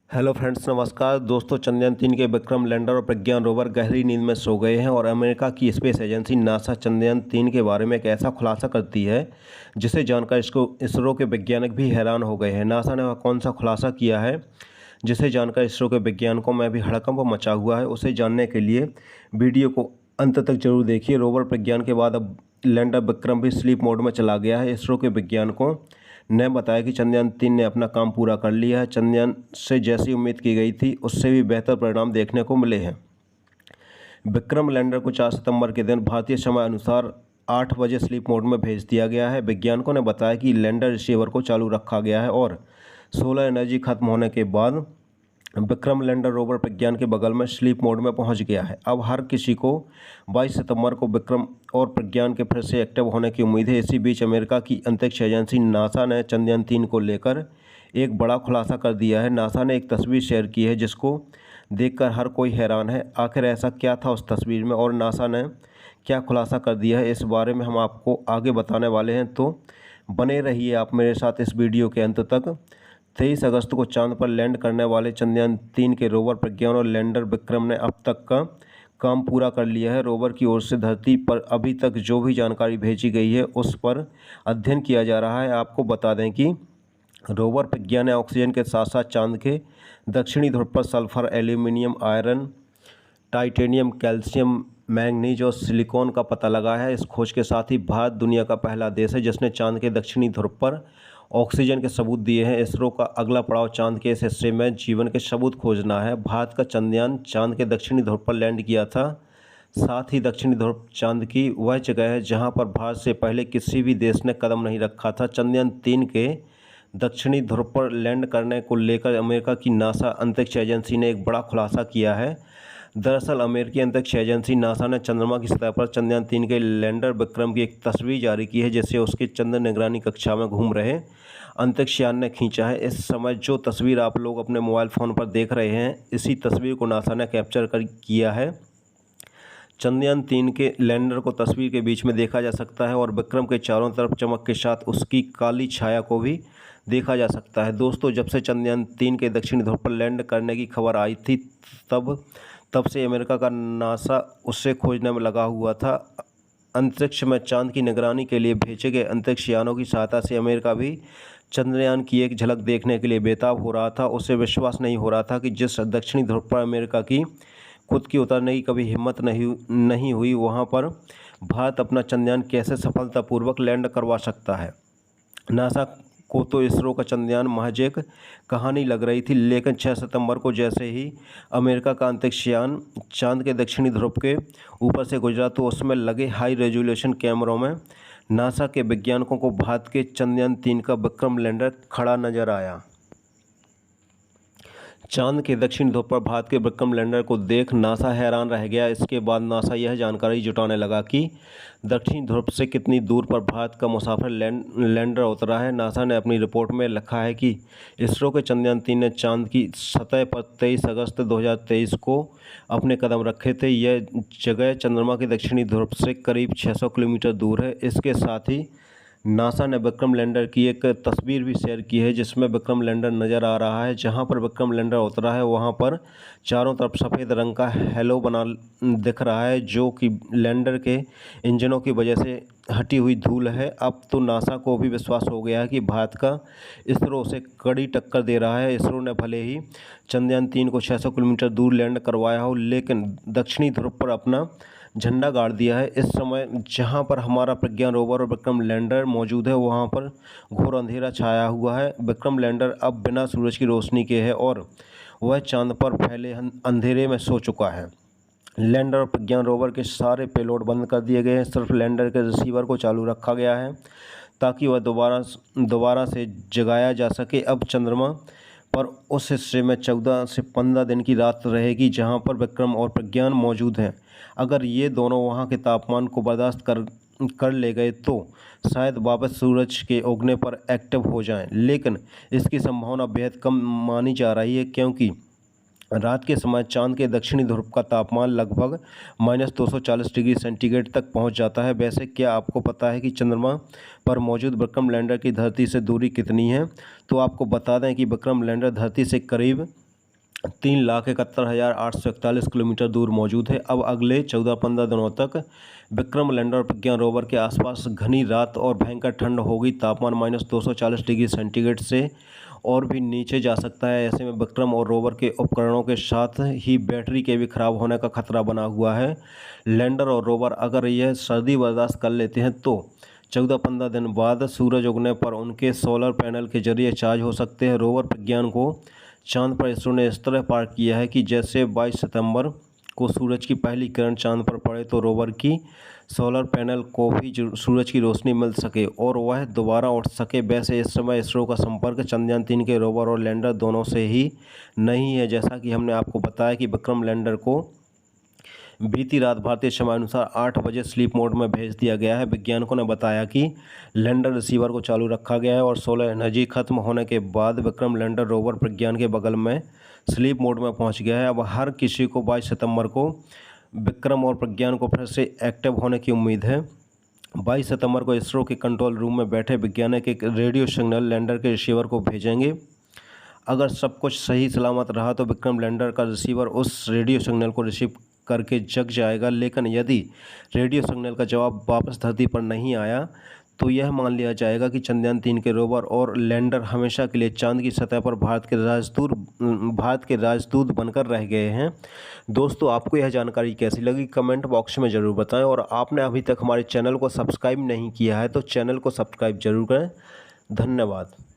Hello friends, नमस्कार दोस्तों। चंद्रयान-3 के विक्रम लैंडर और प्रज्ञान रोवर गहरी नींद में सो गए हैं और अमेरिका की स्पेस एजेंसी नासा चंद्रयान-3 के बारे में एक ऐसा खुलासा करती है जिसे जानकर इसरो के वैज्ञानिक भी हैरान हो गए हैं। नासा ने वह कौन सा खुलासा किया है जिसे जानकर इसरो के वैज्ञानिकों में भी हड़कंप मचा हुआ है। उसे जानने के लिए वीडियो को अंत तक जरूर देखिए। रोवर प्रज्ञान के बाद अब लैंडर विक्रम भी स्लीप मोड में चला गया है। इसरो के वैज्ञानिकों ने बताया कि चंद्रयान-3 ने अपना काम पूरा कर लिया है। चंद्रयान से जैसी उम्मीद की गई थी उससे भी बेहतर परिणाम देखने को मिले हैं। विक्रम लैंडर को 4 सितंबर के दिन भारतीय समय अनुसार 8 बजे स्लीप मोड में भेज दिया गया है। वैज्ञानिकों ने बताया कि लैंडर रिसीवर को चालू रखा गया है और सोलर एनर्जी खत्म होने के बाद विक्रम लैंडर रोवर प्रज्ञान के बगल में स्लीप मोड में पहुंच गया है। अब हर किसी को 22 सितंबर को विक्रम और प्रज्ञान के फिर से एक्टिव होने की उम्मीद है। इसी बीच अमेरिका की अंतरिक्ष एजेंसी नासा ने चंद्रयान-3 को लेकर एक बड़ा खुलासा कर दिया है। नासा ने एक तस्वीर शेयर की है जिसको देखकर हर कोई हैरान है। आखिर ऐसा क्या था उस तस्वीर में और नासा ने क्या खुलासा कर दिया है, इस बारे में हम आपको आगे बताने वाले हैं। तो बने रहिए आप मेरे साथ इस वीडियो के अंत तक। 23 अगस्त को चांद पर लैंड करने वाले चंद्रयान-3 के रोवर प्रज्ञान और लैंडर विक्रम ने अब तक का काम पूरा कर लिया है। रोवर की ओर से धरती पर अभी तक जो भी जानकारी भेजी गई है उस पर अध्ययन किया जा रहा है। आपको बता दें कि रोवर प्रज्ञान ने ऑक्सीजन के साथ साथ चांद के दक्षिणी ध्रुव पर sulphur, aluminium, iron, titanium, calcium, manganese और सिलिकॉन का पता लगाया है। इस खोज के साथ ही भारत दुनिया का पहला देश है जिसने चांद के दक्षिणी ध्रुव पर ऑक्सीजन के सबूत दिए हैं। इसरो का अगला पड़ाव चांद के इस हिस्से में जीवन के सबूत खोजना है। भारत का चंद्रयान चांद के दक्षिणी ध्रुव पर लैंड किया था। साथ ही दक्षिणी ध्रुव चांद की वह जगह है जहां पर भारत से पहले किसी भी देश ने कदम नहीं रखा था। चंद्रयान-3 के दक्षिणी ध्रुव पर लैंड करने को लेकर अमेरिका की नासा अंतरिक्ष एजेंसी ने एक बड़ा खुलासा किया है। दरअसल अमेरिकी अंतरिक्ष एजेंसी नासा ने चंद्रमा की सतह पर चंद्रयान-3 के लैंडर विक्रम की एक तस्वीर जारी की है जिसे उसके चंद्र निगरानी कक्षा में घूम रहे अंतरिक्ष यान ने खींचा है। इस समय जो तस्वीर आप लोग अपने मोबाइल फ़ोन पर देख रहे हैं, इसी तस्वीर को नासा ने कैप्चर किया है। चंद्रयान-3 के लैंडर को तस्वीर के बीच में देखा जा सकता है और विक्रम के चारों तरफ चमक के साथ उसकी काली छाया को भी देखा जा सकता है। दोस्तों, जब से चंद्रयान-3 के दक्षिणी ध्रुव पर लैंड करने की खबर आई थी तब से अमेरिका का नासा उसे खोजने में लगा हुआ था। अंतरिक्ष में चांद की निगरानी के लिए भेजे गए अंतरिक्ष यानों की सहायता से अमेरिका भी चंद्रयान की एक झलक देखने के लिए बेताब हो रहा था। उसे विश्वास नहीं हो रहा था कि जिस दक्षिणी ध्रुव पर अमेरिका की खुद की उतरने की कभी हिम्मत नहीं हुई, वहां पर भारत अपना चंद्रयान कैसे सफलतापूर्वक लैंड करवा सकता है। नासा को तो इसरो का चंद्रयान महज एक कहानी लग रही थी, लेकिन 6 सितंबर को जैसे ही अमेरिका का अंतरिक्ष यान चांद के दक्षिणी ध्रुव के ऊपर से गुजरा तो उसमें लगे हाई रेजोल्यूशन कैमरों में नासा के वैज्ञानिकों को भारत के चंद्रयान-3 का विक्रम लैंडर खड़ा नजर आया। चांद के दक्षिणी ध्रुव पर भारत के विक्रम लैंडर को देख नासा हैरान रह गया। इसके बाद नासा यह जानकारी जुटाने लगा कि दक्षिणी ध्रुव से कितनी दूर पर भारत का मुसाफिर लैंडर उतरा है। नासा ने अपनी रिपोर्ट में लिखा है कि इसरो के चंद्रयान-3 ने चांद की सतह पर 23 अगस्त 2023 को अपने कदम रखे थे। यह जगह चंद्रमा के दक्षिणी ध्रुव से करीब 600 किलोमीटर दूर है। इसके साथ ही नासा ने विक्रम लैंडर की एक तस्वीर भी शेयर की है जिसमें विक्रम लैंडर नज़र आ रहा है। जहां पर विक्रम लैंडर उतरा है वहां पर चारों तरफ सफ़ेद रंग का हेलो बना दिख रहा है जो कि लैंडर के इंजनों की वजह से हटी हुई धूल है। अब तो नासा को भी विश्वास हो गया है कि भारत का इसरो से कड़ी टक्कर दे रहा है। इसरो ने भले ही चंद्रयान-3 को 600 किलोमीटर दूर लैंड करवाया हो, लेकिन दक्षिणी ध्रुव पर अपना झंडा गाड़ दिया है। इस समय जहां पर हमारा प्रज्ञान रोवर और विक्रम लैंडर मौजूद है वहां पर घोर अंधेरा छाया हुआ है। विक्रम लैंडर अब बिना सूरज की रोशनी के है और वह चांद पर फैले अंधेरे में सो चुका है। लैंडर और प्रज्ञान रोवर के सारे पेलोड बंद कर दिए गए हैं। सिर्फ लैंडर के रिसीवर को चालू रखा गया है ताकि वह दोबारा से जगाया जा सके। अब चंद्रमा पर उस हिस्से में 14 से 15 दिन की रात रहेगी जहां पर विक्रम और प्रज्ञान मौजूद हैं। अगर ये दोनों वहां के तापमान को बर्दाश्त कर ले गए तो शायद वापस सूरज के उगने पर एक्टिव हो जाएं, लेकिन इसकी संभावना बेहद कम मानी जा रही है क्योंकि रात के समय चांद के दक्षिणी ध्रुव का तापमान लगभग -240 डिग्री सेंटीग्रेड तक पहुंच जाता है। वैसे क्या आपको पता है कि चंद्रमा पर मौजूद विक्रम लैंडर की धरती से दूरी कितनी है? तो आपको बता दें कि विक्रम लैंडर धरती से करीब 3,71,841 किलोमीटर दूर मौजूद है। अब अगले 14-15 दिनों तक विक्रम लैंडर और प्रज्ञान रोवर के आसपास घनी रात और भयंकर ठंड होगी। तापमान -240 डिग्री सेंटीग्रेड से और भी नीचे जा सकता है। ऐसे में विक्रम और रोवर के उपकरणों के साथ ही बैटरी के भी खराब होने का खतरा बना हुआ है। लैंडर और रोवर अगर यह सर्दी बर्दाश्त कर लेते हैं तो 14-15 दिन बाद सूरज उगने पर उनके सोलर पैनल के जरिए चार्ज हो सकते हैं। रोवर प्रज्ञान को चांद पर इसरो ने इस तरह पार्क किया है कि जैसे 22 सितंबर को सूरज की पहली किरण चांद पर पड़े तो रोवर की सोलर पैनल को भी सूरज की रोशनी मिल सके और वह दोबारा उठ सके। वैसे इस समय इसरो का संपर्क चंद्रयान 3 के रोवर और लैंडर दोनों से ही नहीं है। जैसा कि हमने आपको बताया कि विक्रम लैंडर को बीती रात भारतीय समयानुसार 8 बजे स्लीप मोड में भेज दिया गया है। वैज्ञानिकों ने बताया कि लैंडर रिसीवर को चालू रखा गया है और सोलर एनर्जी खत्म होने के बाद विक्रम लैंडर रोवर प्रज्ञान के बगल में स्लीप मोड में पहुंच गया है। अब हर किसी को 22 सितंबर को विक्रम और प्रज्ञान को फिर से एक्टिव होने की उम्मीद है। 22 सितंबर को इसरो के कंट्रोल रूम में बैठे वैज्ञानिक एक रेडियो सिग्नल लैंडर के रिसीवर को भेजेंगे। अगर सब कुछ सही सलामत रहा तो विक्रम लैंडर का रिसीवर उस रेडियो सिग्नल को रिसीव करके जग जाएगा। लेकिन यदि रेडियो सिग्नल का जवाब वापस धरती पर नहीं आया तो यह मान लिया जाएगा कि चंद्रयान 3 के रोवर और लैंडर हमेशा के लिए चांद की सतह पर भारत के राजदूत बनकर रह गए हैं। दोस्तों, आपको यह जानकारी कैसी लगी कमेंट बॉक्स में ज़रूर बताएं और आपने अभी तक हमारे चैनल को सब्सक्राइब नहीं किया है तो चैनल को सब्सक्राइब जरूर करें। धन्यवाद।